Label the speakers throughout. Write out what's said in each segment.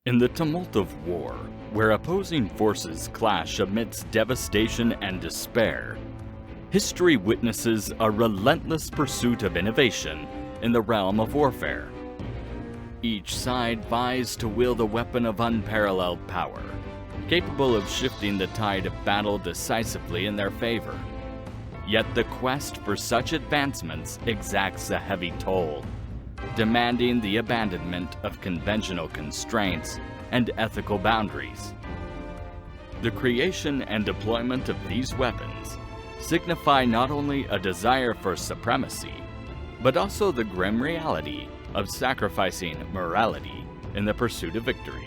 Speaker 1: In the tumult of war, where opposing forces clash amidst devastation and despair, history witnesses a relentless pursuit of innovation in the realm of warfare. Each side vies to wield a weapon of unparalleled power, capable of shifting the tide of battle decisively in their favor. Yet the quest for such advancements exacts a heavy toll, demanding the abandonment of conventional constraints and ethical boundaries. The creation and deployment of these weapons signify not only a desire for supremacy, but also the grim reality of sacrificing morality in the pursuit of victory.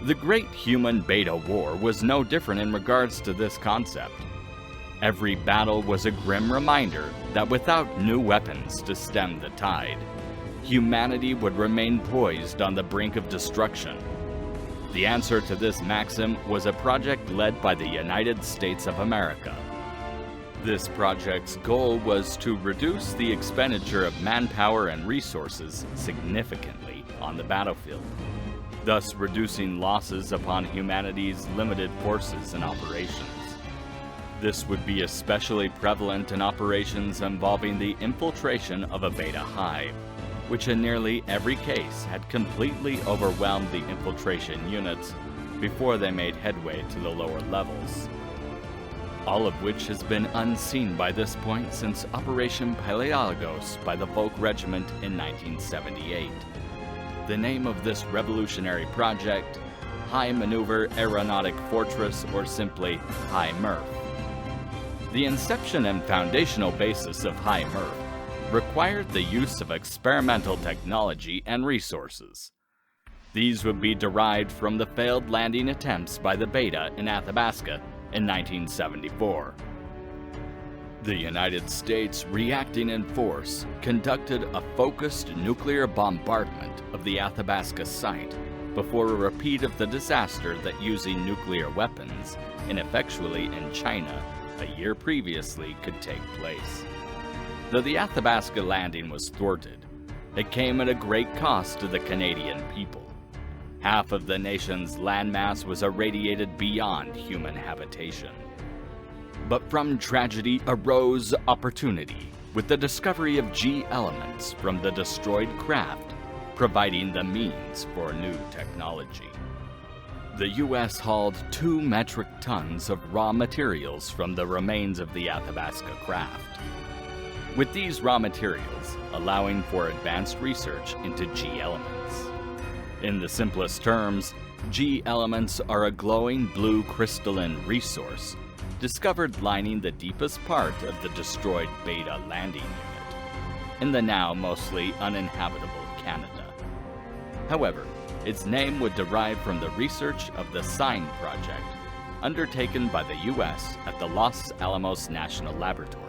Speaker 1: The Great Human Beta War was no different in regards to this concept. Every battle was a grim reminder that without new weapons to stem the tide, humanity would remain poised on the brink of destruction. The answer to this maxim was a project led by the United States of America. This project's goal was to reduce the expenditure of manpower and resources significantly on the battlefield, thus reducing losses upon humanity's limited forces and operations. This would be especially prevalent in operations involving the infiltration of a beta hive, which in nearly every case had completely overwhelmed the infiltration units before they made headway to the lower levels. All of which has been unseen by this point since Operation Paleologos by the Volk Regiment in 1978. The name of this revolutionary project, High Maneuver Aeronautic Fortress, or simply HI-MAERF. The inception and foundational basis of HI-MAERF required the use of experimental technology and resources. These would be derived from the failed landing attempts by the Beta in Athabasca in 1974. The United States, reacting in force, conducted a focused nuclear bombardment of the Athabasca site before a repeat of the disaster that using nuclear weapons ineffectually in China a year previously could take place. Though the Athabasca landing was thwarted, it came at a great cost to the Canadian people. Half of the nation's landmass was irradiated beyond human habitation. But from tragedy arose opportunity, with the discovery of G elements from the destroyed craft, providing the means for new technology. The U.S. hauled 2 metric tons of raw materials from the remains of the Athabasca craft, with these raw materials allowing for advanced research into G elements. In the simplest terms, G elements are a glowing blue crystalline resource discovered lining the deepest part of the destroyed Beta landing unit in the now mostly uninhabitable Canada. However, its name would derive from the research of the SIGN project undertaken by the U.S. at the Los Alamos National Laboratory,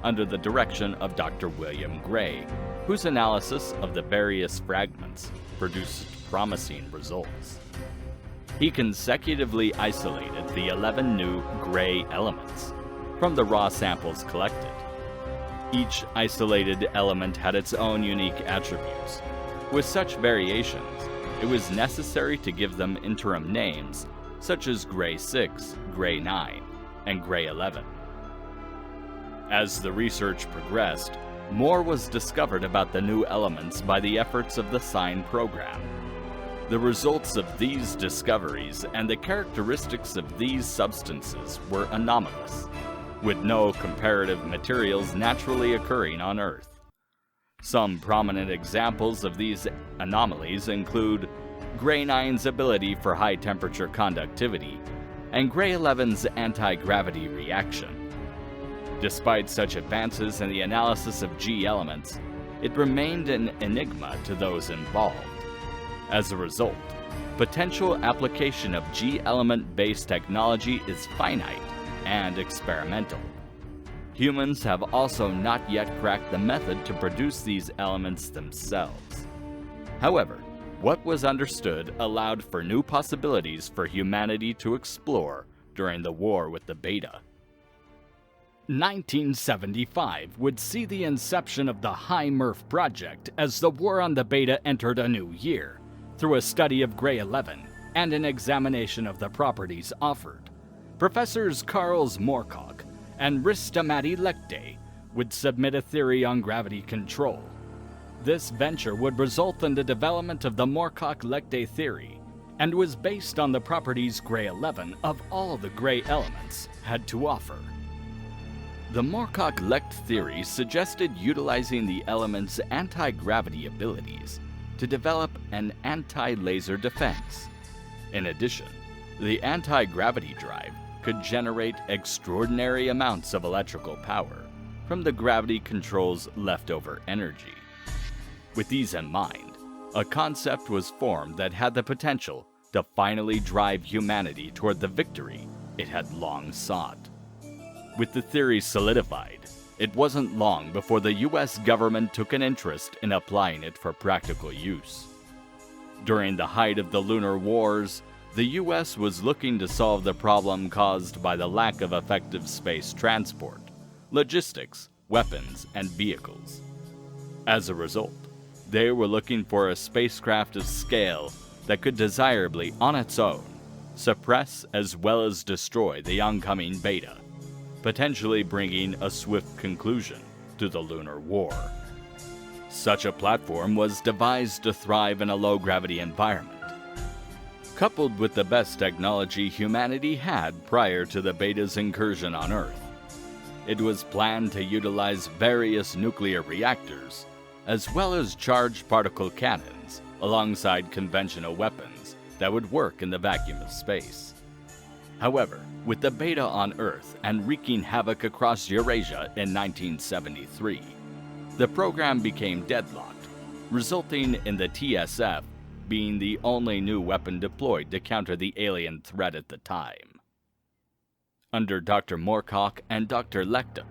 Speaker 1: under the direction of Dr. William Gray, whose analysis of the various fragments produced promising results. He consecutively isolated the 11 new gray elements from the raw samples collected. Each isolated element had its own unique attributes. With such variations, it was necessary to give them interim names such as Gray 6, Gray 9, and Gray 11. As the research progressed, more was discovered about the new elements by the efforts of the SIGN program. The results of these discoveries and the characteristics of these substances were anomalous, with no comparative materials naturally occurring on Earth. Some prominent examples of these anomalies include Gray 9's ability for high-temperature conductivity and Gray 11's anti-gravity reaction. Despite such advances in the analysis of G elements, it remained an enigma to those involved. As a result, potential application of G element-based technology is finite and experimental. Humans have also not yet cracked the method to produce these elements themselves. However, what was understood allowed for new possibilities for humanity to explore during the war with the Beta. 1975 would see the inception of the HI-MAERF project as the war on the Beta entered a new year, through a study of Grey 11 and an examination of the properties offered. Professors Karls Moorcock and Ristamati Lekte would submit a theory on gravity control. This venture would result in the development of the Moorcock-Lekte theory, and was based on the properties Grey 11 of all the Grey elements had to offer. The Moorcock-Lekte theory suggested utilizing the element's anti-gravity abilities to develop an anti-laser defense. In addition, the anti-gravity drive could generate extraordinary amounts of electrical power from the gravity control's leftover energy. With these in mind, a concept was formed that had the potential to finally drive humanity toward the victory it had long sought. With the theory solidified, it wasn't long before the US government took an interest in applying it for practical use. During the height of the lunar wars, the US was looking to solve the problem caused by the lack of effective space transport, logistics, weapons, and vehicles. As a result, they were looking for a spacecraft of scale that could desirably, on its own, suppress as well as destroy the oncoming Beta, potentially bringing a swift conclusion to the lunar war. Such a platform was devised to thrive in a low-gravity environment. Coupled with the best technology humanity had prior to the Beta's incursion on Earth, it was planned to utilize various nuclear reactors, as well as charged particle cannons, alongside conventional weapons that would work in the vacuum of space. However, with the Beta on Earth and wreaking havoc across Eurasia in 1973, the program became deadlocked, resulting in the TSF being the only new weapon deployed to counter the alien threat at the time. Under Dr. Moorcock and Dr. Lekte,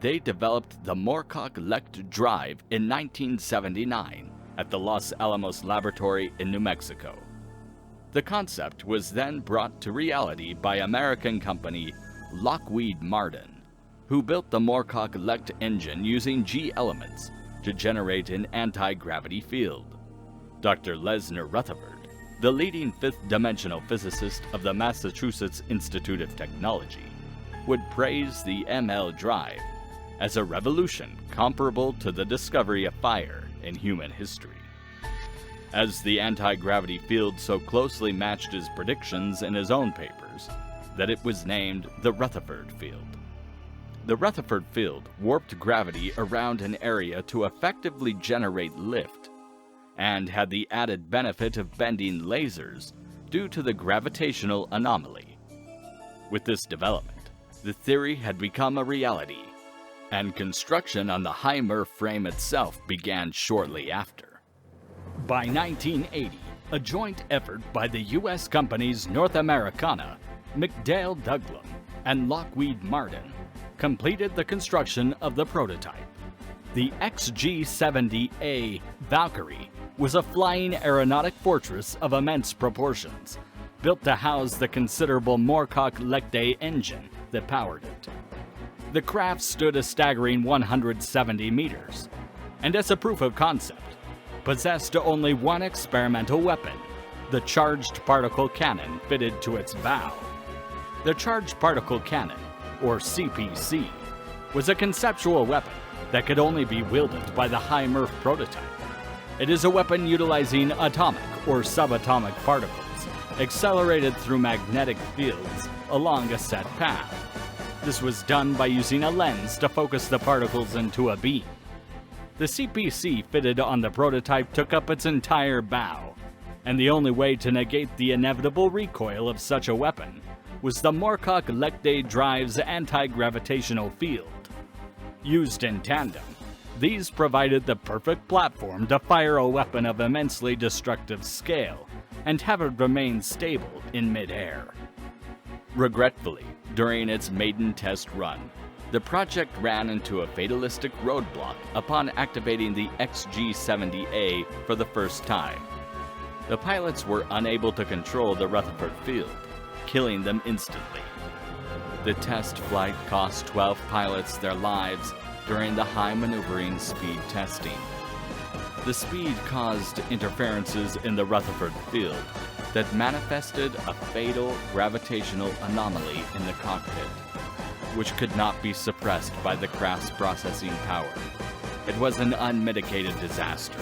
Speaker 1: they developed the Moorcock-Lekte drive in 1979 at the Los Alamos Laboratory in New Mexico. The concept was then brought to reality by American company Lockheed Martin, who built the Moorcock-Lekte engine using G elements to generate an anti-gravity field. Dr. Lesnar Rutherford, the leading fifth-dimensional physicist of the Massachusetts Institute of Technology, would praise the ML drive as a revolution comparable to the discovery of fire in human history, as the anti-gravity field so closely matched his predictions in his own papers that it was named the Rutherford field. The Rutherford field warped gravity around an area to effectively generate lift, and had the added benefit of bending lasers due to the gravitational anomaly. With this development, the theory had become a reality, and construction on the HI-MAERF frame itself began shortly after. By 1980, a joint effort by the U.S. companies North Americana, McDonnell Douglas, and Lockheed Martin completed the construction of the prototype. The XG-70a Valkyrie was a flying aeronautic fortress of immense proportions, built to house the considerable Moorcock-Lekte engine that powered it. The craft stood a staggering 170 meters, and as a proof of concept, possessed only one experimental weapon, the charged particle cannon fitted to its bow. The charged particle cannon, or CPC, was a conceptual weapon that could only be wielded by the HI-MAERF prototype. It is a weapon utilizing atomic or subatomic particles, accelerated through magnetic fields along a set path. This was done by using a lens to focus the particles into a beam. The CPC fitted on the prototype took up its entire bow, and the only way to negate the inevitable recoil of such a weapon was the Moorcock-Lekte drive's anti-gravitational field. Used in tandem, these provided the perfect platform to fire a weapon of immensely destructive scale and have it remain stable in mid-air. Regretfully, during its maiden test run, the project ran into a fatalistic roadblock upon activating the XG-70a for the first time. The pilots were unable to control the Rutherford field, killing them instantly. The test flight cost 12 pilots their lives during the high maneuvering speed testing. The speed caused interferences in the Rutherford field that manifested a fatal gravitational anomaly in the cockpit, which could not be suppressed by the craft's processing power. It was an unmitigated disaster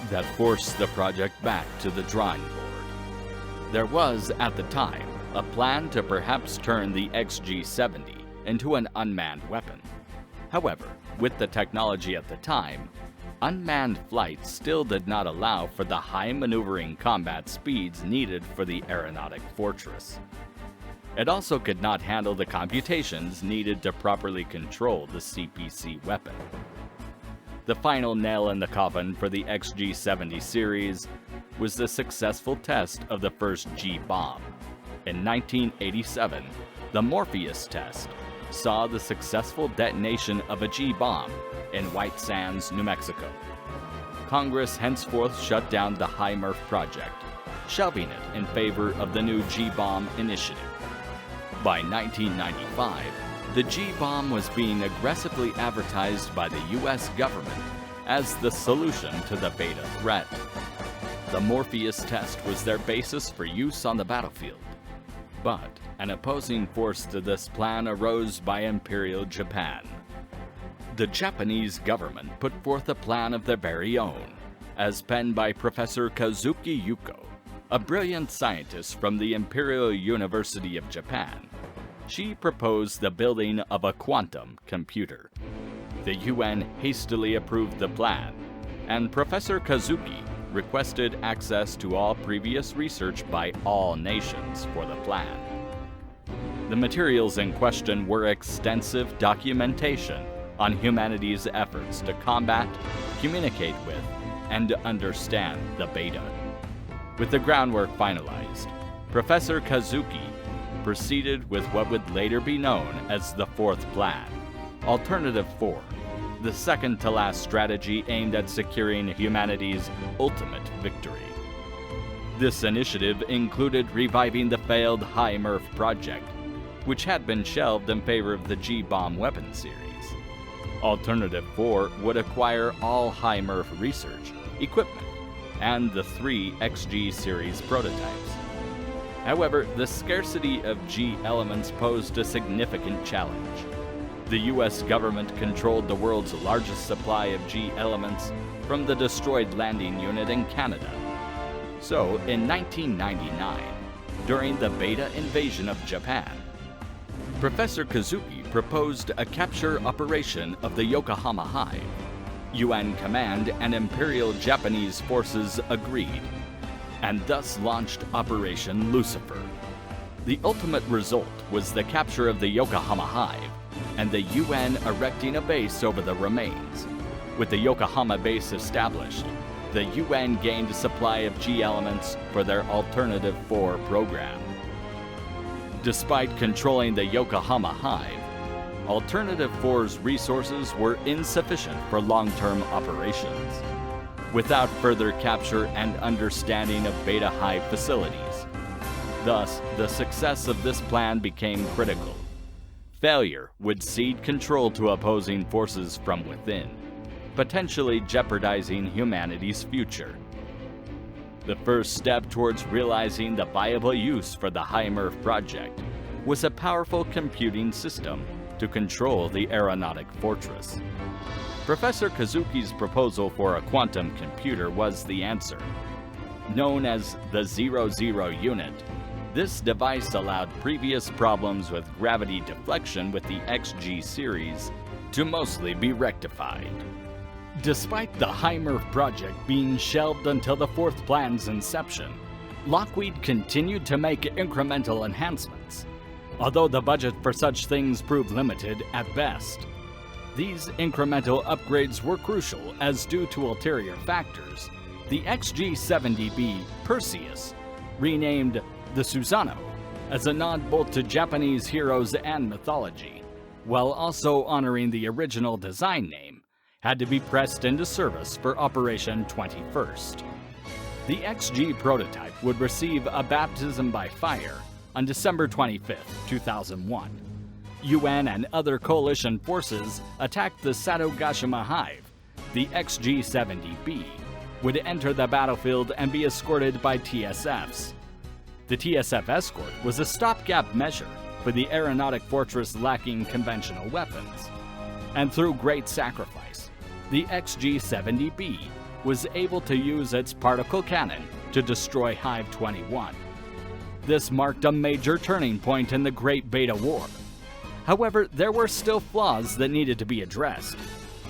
Speaker 1: that forced the project back to the drawing board. There was, at the time, a plan to perhaps turn the XG-70 into an unmanned weapon. However, with the technology at the time, unmanned flight still did not allow for the high maneuvering combat speeds needed for the aeronautic fortress. It also could not handle the computations needed to properly control the CPC weapon. The final nail in the coffin for the XG-70 series was the successful test of the first G-bomb. In 1987, the Morpheus test saw the successful detonation of a G-bomb in White Sands, New Mexico. Congress henceforth shut down the HI-MAERF project, shelving it in favor of the new G-bomb initiative. By 1995, the G-bomb was being aggressively advertised by the US government as the solution to the beta threat. The Morpheus test was their basis for use on the battlefield. But an opposing force to this plan arose by Imperial Japan. The Japanese government put forth a plan of their very own, as penned by Professor Kazuki Yuko, a brilliant scientist from the Imperial University of Japan. She proposed the building of a quantum computer. The UN hastily approved the plan, and Professor Kazuki requested access to all previous research by all nations for the plan. The materials in question were extensive documentation on humanity's efforts to combat, communicate with, and understand the beta. With the groundwork finalized, Professor Kazuki proceeded with what would later be known as the fourth plan, Alternative 4, the second-to-last strategy aimed at securing humanity's ultimate victory. This initiative included reviving the failed HI-MAERF project, which had been shelved in favor of the G-bomb weapon series. Alternative 4 would acquire all HI-MAERF research, equipment, and the 3 XG series prototypes. However, the scarcity of G elements posed a significant challenge. The US government controlled the world's largest supply of G elements from the destroyed landing unit in Canada. So, in 1999, during the beta invasion of Japan, Professor Kazuki proposed a capture operation of the Yokohama Hive. UN Command and Imperial Japanese forces agreed, and thus launched Operation Lucifer. The ultimate result was the capture of the Yokohama Hive, and the UN erecting a base over the remains. With the Yokohama base established, the UN gained a supply of G elements for their Alternative 4 program. Despite controlling the Yokohama Hive, Alternative 4's resources were insufficient for long-term operations. Without further capture and understanding of Beta Hive facilities. Thus, the success of this plan became critical. Failure would cede control to opposing forces from within, potentially jeopardizing humanity's future. The first step towards realizing the viable use for the HI-MAERF project was a powerful computing system to control the aeronautic fortress. Professor Kazuki's proposal for a quantum computer was the answer. Known as the 00 unit, this device allowed previous problems with gravity deflection with the XG series to mostly be rectified. Despite the HI-MAERF project being shelved until the fourth plan's inception, Lockheed continued to make incremental enhancements, although the budget for such things proved limited at best. These incremental upgrades were crucial as, due to ulterior factors, the XG-70B Perseus, renamed the Susanoo, as a nod both to Japanese heroes and mythology, while also honoring the original design name, had to be pressed into service for Operation 21st. The XG prototype would receive a baptism by fire on December 25, 2001. UN and other coalition forces attacked the Satogashima Hive. The XG-70B would enter the battlefield and be escorted by TSFs. The TSF escort was a stopgap measure for the aeronautic fortress lacking conventional weapons. And through great sacrifice, the XG-70B was able to use its particle cannon to destroy Hive 21. This marked a major turning point in the Great Beta War. However, there were still flaws that needed to be addressed.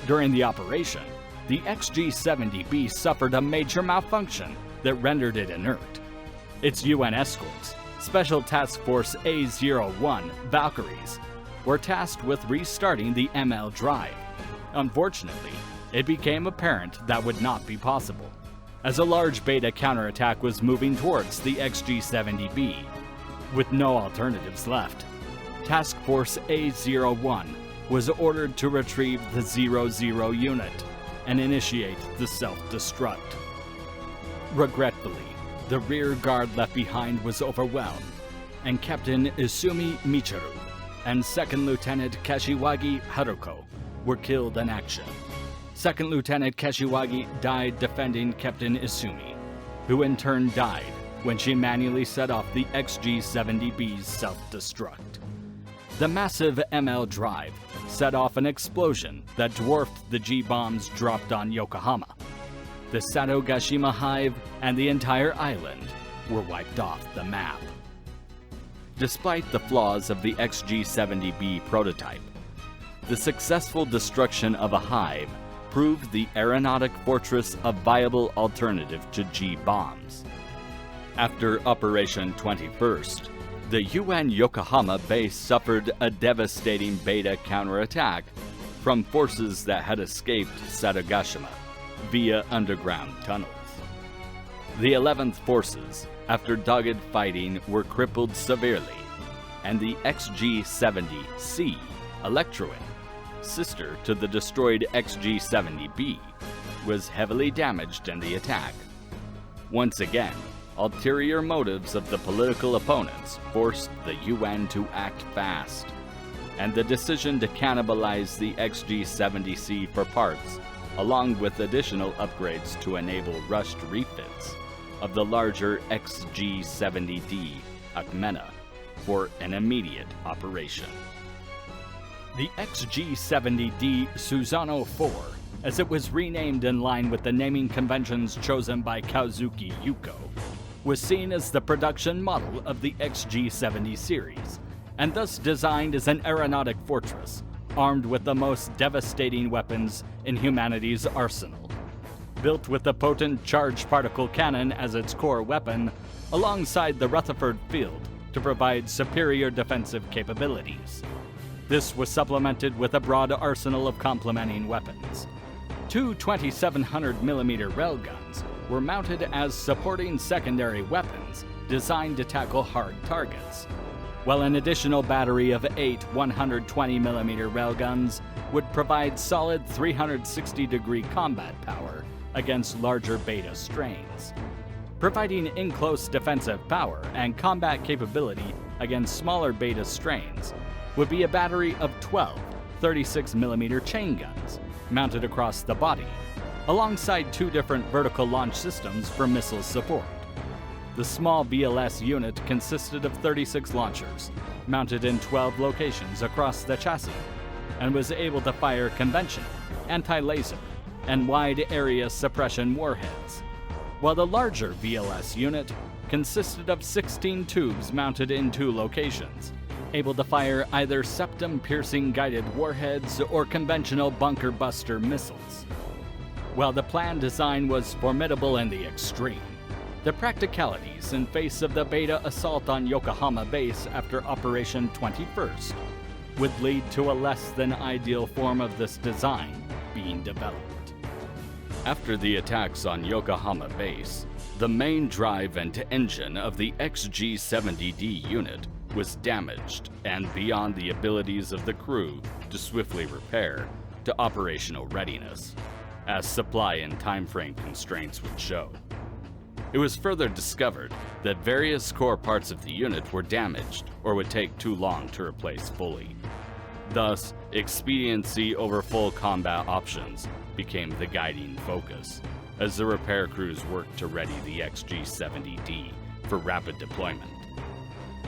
Speaker 1: During the operation, the XG-70B suffered a major malfunction that rendered it inert. Its UN escorts, Special Task Force A01 Valkyries, were tasked with restarting the ML drive. Unfortunately, it became apparent that would not be possible, as a large beta counterattack was moving towards the XG-70B. With no alternatives left, Task Force A01 was ordered to retrieve the 00 unit and initiate the self-destruct. Regretfully, the rear guard left behind was overwhelmed, and Captain Izumi Michiru and Second Lieutenant Kashiwagi Haruko were killed in action. Second Lieutenant Kashiwagi died defending Captain Izumi, who in turn died when she manually set off the XG-70B's self-destruct. The massive ML drive set off an explosion that dwarfed the G-bombs dropped on Yokohama. The Satogashima Hive and the entire island were wiped off the map. Despite the flaws of the XG-70B prototype, the successful destruction of a Hive proved the aeronautic fortress a viable alternative to G-bombs. After Operation 21st, the UN Yokohama base suffered a devastating beta counterattack from forces that had escaped Satogashima via underground tunnels. The 11th Forces, after dogged fighting, were crippled severely, and the XG-70C Electroin, sister to the destroyed XG-70B, was heavily damaged in the attack. Once again, ulterior motives of the political opponents forced the UN to act fast, and the decision to cannibalize the XG-70C for parts, along with additional upgrades to enable rushed refits of the larger XG-70D Akmena for an immediate operation. The XG-70D Susanoo 4, as it was renamed in line with the naming conventions chosen by Kazuki Yuko, was seen as the production model of the XG-70 series, and thus designed as an aeronautic fortress, armed with the most devastating weapons in humanity's arsenal. Built with the potent charged particle cannon as its core weapon, alongside the Rutherford field to provide superior defensive capabilities. This was supplemented with a broad arsenal of complementing weapons. Two 2700mm railguns were mounted as supporting secondary weapons designed to tackle hard targets, while an additional battery of 8 120mm railguns would provide solid 360-degree combat power against larger beta strains. Providing in-close defensive power and combat capability against smaller beta strains would be a battery of 12 36mm chain guns mounted across the body, alongside two different vertical launch systems for missile support. The small VLS unit consisted of 36 launchers, mounted in 12 locations across the chassis, and was able to fire conventional, anti-laser, and wide-area suppression warheads, while the larger VLS unit consisted of 16 tubes mounted in 2 locations, able to fire either septum-piercing guided warheads or conventional bunker-buster missiles. While the planned design was formidable in the extreme, the practicalities in face of the beta assault on Yokohama base after Operation 21st would lead to a less than ideal form of this design being developed. After the attacks on Yokohama base, the main drive and engine of the XG-70D unit was damaged and beyond the abilities of the crew to swiftly repair to operational readiness, as supply and timeframe constraints would show. It was further discovered that various core parts of the unit were damaged or would take too long to replace fully. Thus, expediency over full combat options became the guiding focus, as the repair crews worked to ready the XG-70D for rapid deployment.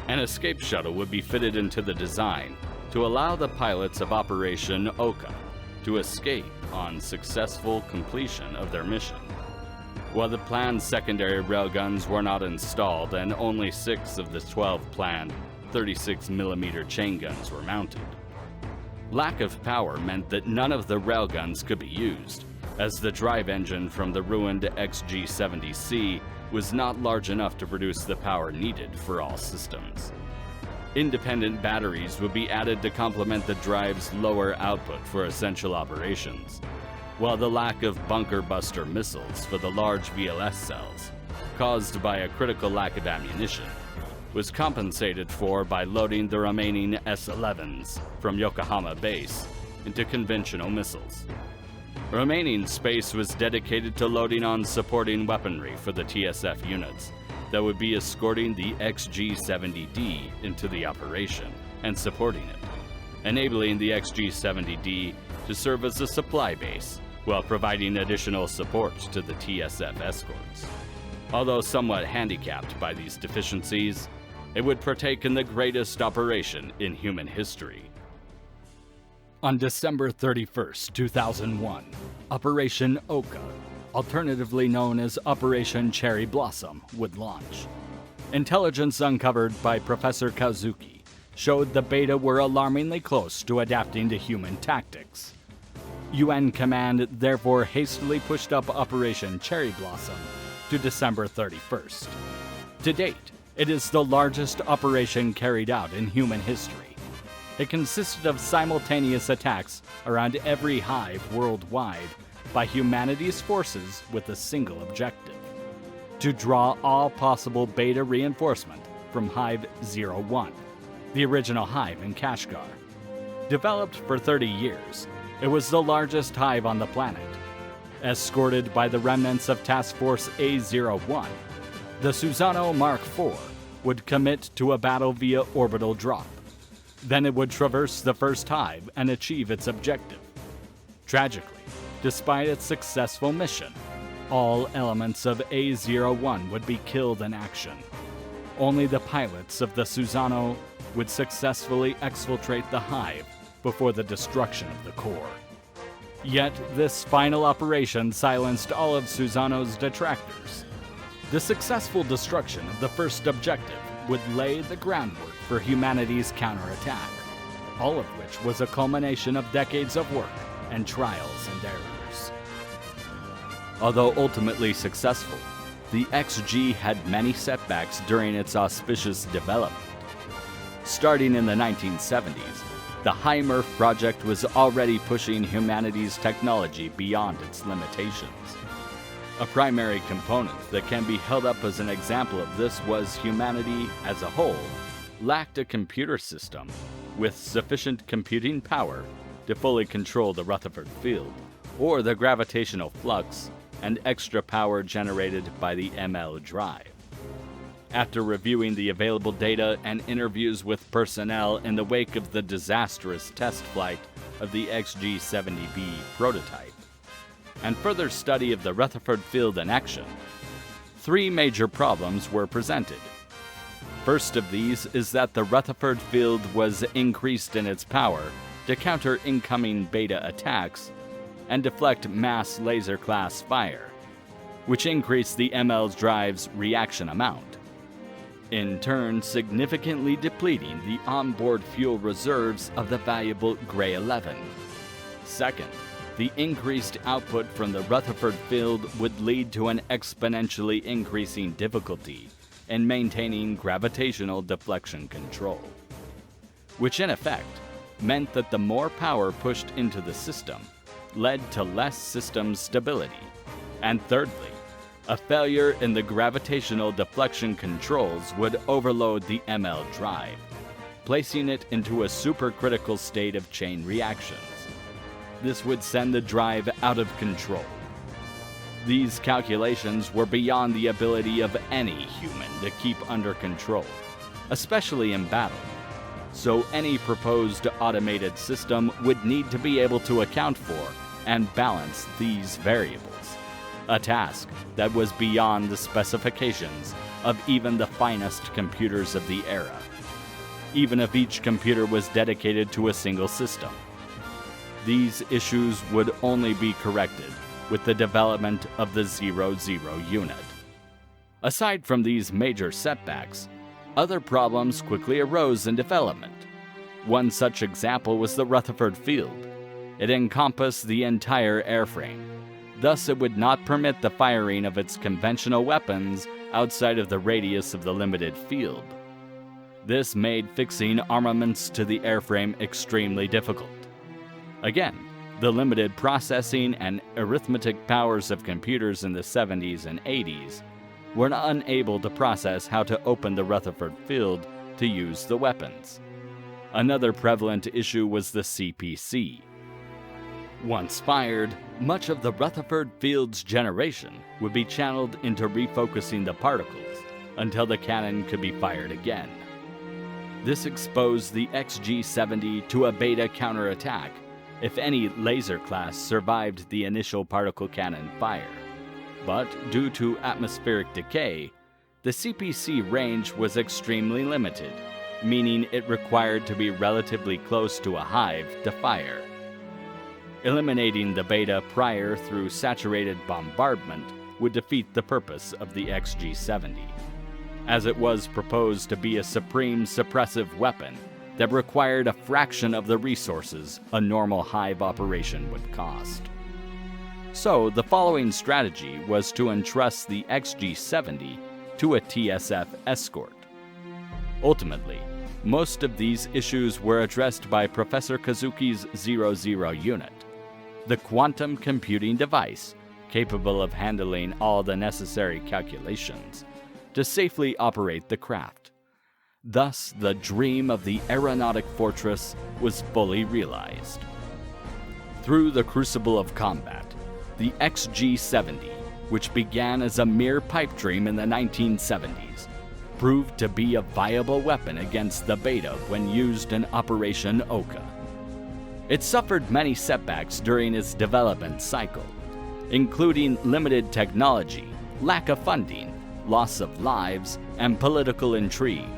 Speaker 1: An escape shuttle would be fitted into the design to allow the pilots of Operation Ouka to escape on successful completion of their mission. While the planned secondary railguns were not installed and only 6 of the 12 planned 36mm chain guns were mounted. Lack of power meant that none of the railguns could be used, as the drive engine from the ruined XG-70C was not large enough to produce the power needed for all systems. Independent batteries would be added to complement the drive's lower output for essential operations, while the lack of bunker buster missiles for the large VLS cells, caused by a critical lack of ammunition, was compensated for by loading the remaining S-11s from Yokohama base into conventional missiles. Remaining space was dedicated to loading on supporting weaponry for the TSF units that would be escorting the XG-70D into the operation and supporting it, enabling the XG-70D to serve as a supply base while providing additional support to the TSF escorts. Although somewhat handicapped by these deficiencies, it would partake in the greatest operation in human history. On December 31, 2001, Operation Ouka, alternatively known as Operation Cherry Blossom, would launch. Intelligence uncovered by Professor Kazuki showed the Beta were alarmingly close to adapting to human tactics. UN Command therefore hastily pushed up Operation Cherry Blossom to December 31st. To date, it is the largest operation carried out in human history. It consisted of simultaneous attacks around every hive worldwide by humanity's forces with a single objective: to draw all possible Beta reinforcement from Hive 01, the original hive in Kashgar. Developed for 30 years, it was the largest hive on the planet. Escorted by the remnants of Task Force A01, the Susanoo Mark IV would commit to a battle via orbital drop. Then it would traverse the first hive and achieve its objective. Tragically, despite its successful mission, all elements of A01 would be killed in action. Only the pilots of the Susanoo would successfully exfiltrate the hive before the destruction of the core. Yet this final operation silenced all of Susanoo's detractors. The successful destruction of the first objective would lay the groundwork for humanity's counterattack, all of which was a culmination of decades of work and trials and errors. Although ultimately successful, the XG had many setbacks during its auspicious development. Starting in the 1970s, the HI-MAERF project was already pushing humanity's technology beyond its limitations. A primary component that can be held up as an example of this was humanity as a whole lacked a computer system with sufficient computing power to fully control the Rutherford field, or the gravitational flux and extra power generated by the ML drive. After reviewing the available data and interviews with personnel in the wake of the disastrous test flight of the XG-70B prototype, and further study of the Rutherford field in action, 3 major problems were presented. First of these is that the Rutherford field was increased in its power to counter incoming Beta attacks and deflect mass laser class fire, which increased the ML's drive's reaction amount, in turn significantly depleting the onboard fuel reserves of the valuable Gray 11. Second, the increased output from the Rutherford field would lead to an exponentially increasing difficulty in maintaining gravitational deflection control, which in effect meant that the more power pushed into the system led to less system stability. And thirdly, a failure in the gravitational deflection controls would overload the ML drive, placing it into a supercritical state of chain reactions. This would send the drive out of control. These calculations were beyond the ability of any human to keep under control, especially in battle. So any proposed automated system would need to be able to account for and balance these variables, a task that was beyond the specifications of even the finest computers of the era, even if each computer was dedicated to a single system. These issues would only be corrected with the development of the 00 unit. Aside from these major setbacks, other problems quickly arose in development. One such example was the Rutherford field. It encompassed the entire airframe. Thus, it would not permit the firing of its conventional weapons outside of the radius of the limited field. This made fixing armaments to the airframe extremely difficult. Again, the limited processing and arithmetic powers of computers in the 70s and 80s were unable to process how to open the Rutherford field to use the weapons. Another prevalent issue was the CPC. Once fired, much of the Rutherford field's generation would be channeled into refocusing the particles until the cannon could be fired again. This exposed the XG-70 to a beta counterattack if any laser class survived the initial particle cannon fire. But due to atmospheric decay, the CPC range was extremely limited, meaning it required to be relatively close to a hive to fire. Eliminating the beta prior through saturated bombardment would defeat the purpose of the XG-70, as it was proposed to be a supreme suppressive weapon that required a fraction of the resources a normal hive operation would cost. So the following strategy was to entrust the XG-70 to a TSF escort. Ultimately, most of these issues were addressed by Professor Kazuki's 00 unit, the quantum computing device capable of handling all the necessary calculations to safely operate the craft. Thus, the dream of the aeronautic fortress was fully realized. Through the crucible of combat, the XG-70, which began as a mere pipe dream in the 1970s, proved to be a viable weapon against the beta when used in Operation Ouka. It suffered many setbacks during its development cycle, including limited technology, lack of funding, loss of lives, and political intrigue.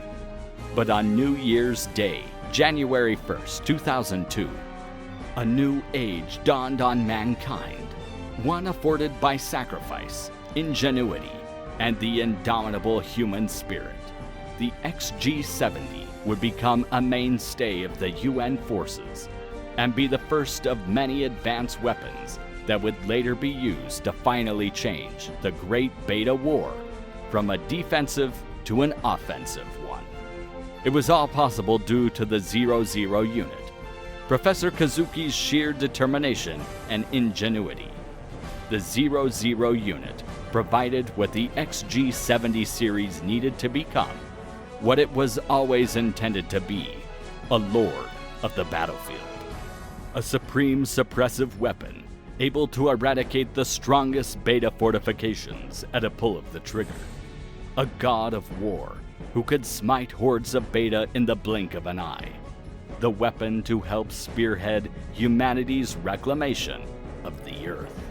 Speaker 1: But on New Year's Day, January 1st, 2002, a new age dawned on mankind, one afforded by sacrifice, ingenuity, and the indomitable human spirit. The XG-70 would become a mainstay of the UN forces and be the first of many advanced weapons that would later be used to finally change the Great Beta War from a defensive to an offensive one. It was all possible due to the 00 unit, Professor Kazuki's sheer determination and ingenuity. The 00 unit provided what the XG-70 series needed to become, what it was always intended to be, a lord of the battlefield. A supreme suppressive weapon, able to eradicate the strongest beta fortifications at a pull of the trigger. A god of war who could smite hordes of beta in the blink of an eye. The weapon to help spearhead humanity's reclamation of the Earth.